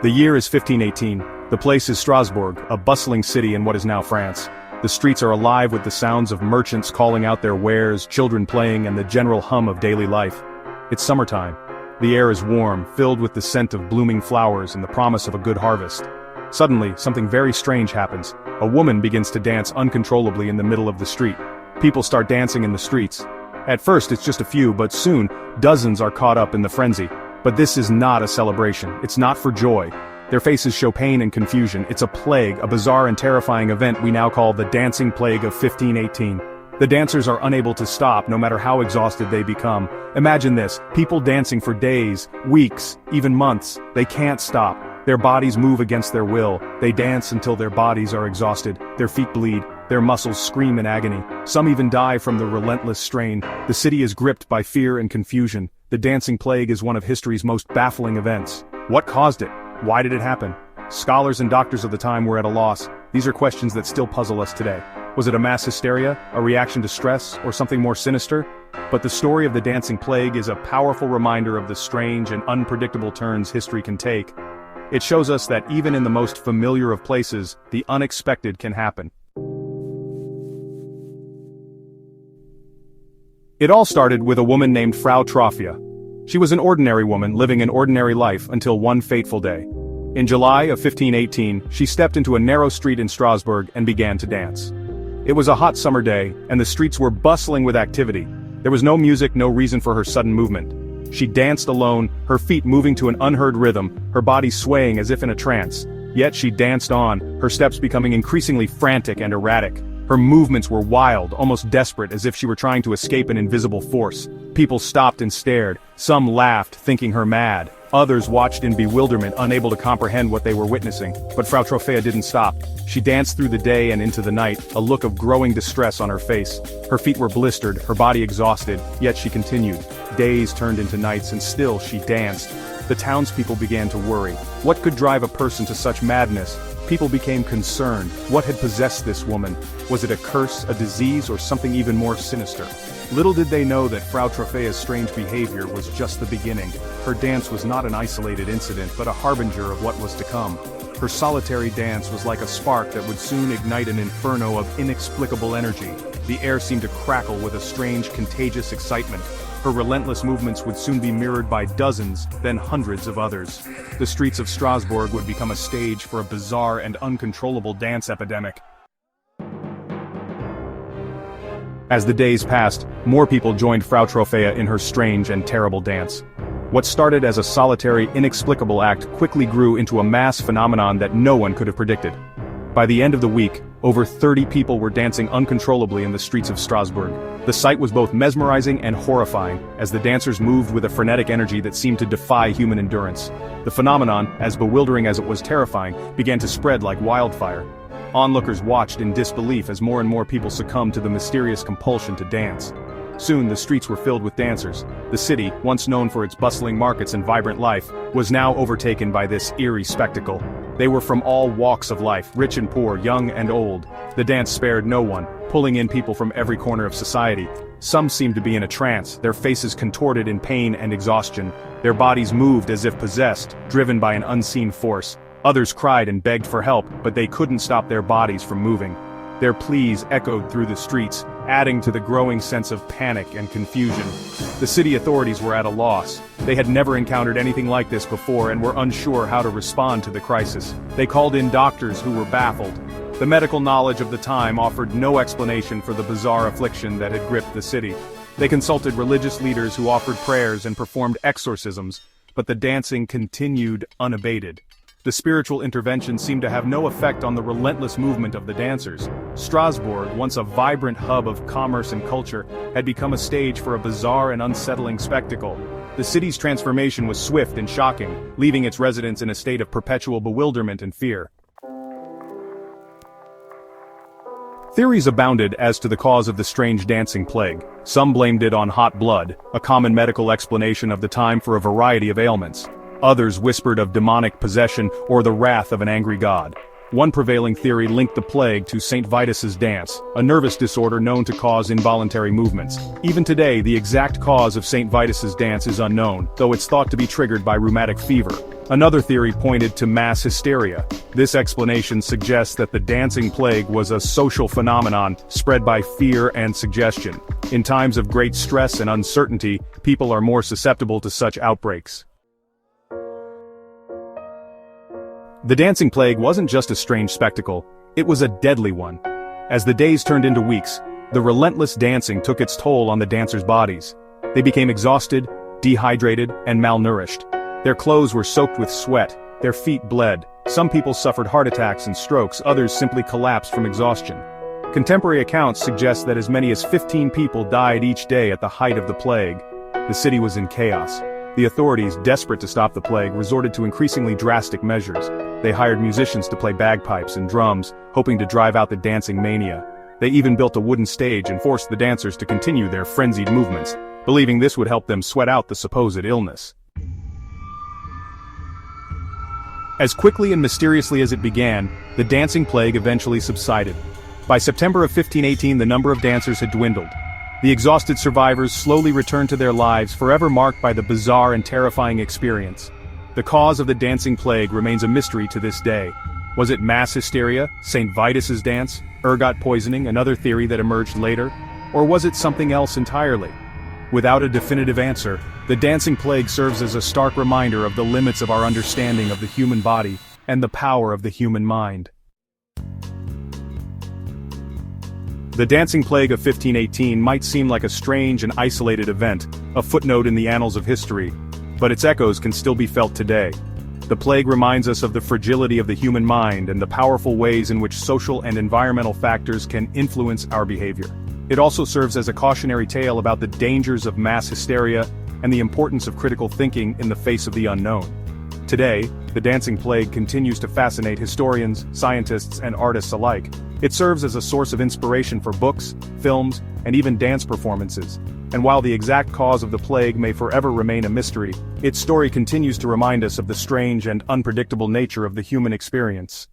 The year is 1518. The place is Strasbourg, a bustling city in what is now France. The streets are alive with the sounds of merchants calling out their wares, children playing, and the general hum of daily life. It's summertime. The air is warm, filled with the scent of blooming flowers and the promise of a good harvest. Suddenly, something very strange happens. A woman begins to dance uncontrollably in the middle of the street. People start dancing in the streets. At first it's just a few, but soon, dozens are caught up in the frenzy. But this is not a celebration. It's not for joy. Their faces show pain and confusion. It's a plague, a bizarre and terrifying event we now call the Dancing Plague of 1518. The dancers are unable to stop no matter how exhausted they become. Imagine this, people dancing for days, weeks, even months. They can't stop. Their bodies move against their will. They dance until their bodies are exhausted. Their feet bleed. Their muscles scream in agony. Some even die from the relentless strain. The city is gripped by fear and confusion. The dancing plague is one of history's most baffling events. What caused it? Why did it happen? Scholars and doctors of the time were at a loss. These are questions that still puzzle us today. Was it a mass hysteria, a reaction to stress, or something more sinister? But the story of the dancing plague is a powerful reminder of the strange and unpredictable turns history can take. It shows us that even in the most familiar of places, the unexpected can happen. It all started with a woman named Frau Troffea. She was an ordinary woman living an ordinary life until one fateful day. In July of 1518, she stepped into a narrow street in Strasbourg and began to dance. It was a hot summer day, and the streets were bustling with activity. There was no music, no reason for her sudden movement. She danced alone, her feet moving to an unheard rhythm, her body swaying as if in a trance. Yet she danced on, her steps becoming increasingly frantic and erratic. Her movements were wild, almost desperate, as if she were trying to escape an invisible force. People stopped and stared. Some laughed, thinking her mad. Others watched in bewilderment, unable to comprehend what they were witnessing. But Frau Troffea didn't stop. She danced through the day and into the night, a look of growing distress on her face. Her feet were blistered, her body exhausted, yet she continued. Days turned into nights, and still she danced. The townspeople began to worry. What could drive a person to such madness? People became concerned. What had possessed this woman? Was it a curse, a disease, or something even more sinister? Little did they know that Frau Troffea's strange behavior was just the beginning. Her dance was not an isolated incident, but a harbinger of what was to come. Her solitary dance was like a spark that would soon ignite an inferno of inexplicable energy. The air seemed to crackle with a strange, contagious excitement. Her relentless movements would soon be mirrored by dozens, then hundreds of others. The streets of Strasbourg would become a stage for a bizarre and uncontrollable dance epidemic. As the days passed, more people joined Frau Troffea in her strange and terrible dance. What started as a solitary, inexplicable act quickly grew into a mass phenomenon that no one could have predicted. By the end of the week, over 30 people were dancing uncontrollably in the streets of Strasbourg. The sight was both mesmerizing and horrifying, as the dancers moved with a frenetic energy that seemed to defy human endurance. The phenomenon, as bewildering as it was terrifying, began to spread like wildfire. Onlookers watched in disbelief as more and more people succumbed to the mysterious compulsion to dance. Soon the streets were filled with dancers. The city, once known for its bustling markets and vibrant life, was now overtaken by this eerie spectacle. They were from all walks of life, rich and poor, young and old. The dance spared no one, pulling in people from every corner of society. Some seemed to be in a trance, their faces contorted in pain and exhaustion. Their bodies moved as if possessed, driven by an unseen force. Others cried and begged for help, but they couldn't stop their bodies from moving. Their pleas echoed through the streets, adding to the growing sense of panic and confusion. The city authorities were at a loss. They had never encountered anything like this before and were unsure how to respond to the crisis. They called in doctors who were baffled. The medical knowledge of the time offered no explanation for the bizarre affliction that had gripped the city. They consulted religious leaders who offered prayers and performed exorcisms, but the dancing continued unabated. The spiritual intervention seemed to have no effect on the relentless movement of the dancers. Strasbourg, once a vibrant hub of commerce and culture, had become a stage for a bizarre and unsettling spectacle. The city's transformation was swift and shocking, leaving its residents in a state of perpetual bewilderment and fear. Theories abounded as to the cause of the strange dancing plague. Some blamed it on hot blood, a common medical explanation of the time for a variety of ailments. Others whispered of demonic possession or the wrath of an angry god. One prevailing theory linked the plague to St. Vitus's dance, a nervous disorder known to cause involuntary movements. Even today, the exact cause of St. Vitus's dance is unknown, though it's thought to be triggered by rheumatic fever. Another theory pointed to mass hysteria. This explanation suggests that the dancing plague was a social phenomenon spread by fear and suggestion. In times of great stress and uncertainty, people are more susceptible to such outbreaks. The dancing plague wasn't just a strange spectacle, it was a deadly one. As the days turned into weeks, the relentless dancing took its toll on the dancers' bodies. They became exhausted, dehydrated, and malnourished. Their clothes were soaked with sweat, their feet bled, some people suffered heart attacks and strokes, others simply collapsed from exhaustion. Contemporary accounts suggest that as many as 15 people died each day at the height of the plague. The city was in chaos. The authorities, desperate to stop the plague, resorted to increasingly drastic measures. They hired musicians to play bagpipes and drums, hoping to drive out the dancing mania. They even built a wooden stage and forced the dancers to continue their frenzied movements, believing this would help them sweat out the supposed illness. As quickly and mysteriously as it began, the dancing plague eventually subsided. By September of 1518, the number of dancers had dwindled. The exhausted survivors slowly returned to their lives, forever marked by the bizarre and terrifying experience. The cause of the dancing plague remains a mystery to this day. Was it mass hysteria, St. Vitus's dance, ergot poisoning, another theory that emerged later? Or was it something else entirely? Without a definitive answer, the dancing plague serves as a stark reminder of the limits of our understanding of the human body and the power of the human mind. The dancing plague of 1518 might seem like a strange and isolated event, a footnote in the annals of history, but its echoes can still be felt today. The plague reminds us of the fragility of the human mind and the powerful ways in which social and environmental factors can influence our behavior. It also serves as a cautionary tale about the dangers of mass hysteria and the importance of critical thinking in the face of the unknown. Today, the dancing plague continues to fascinate historians, scientists, and artists alike. It serves as a source of inspiration for books, films, and even dance performances. And while the exact cause of the plague may forever remain a mystery, its story continues to remind us of the strange and unpredictable nature of the human experience.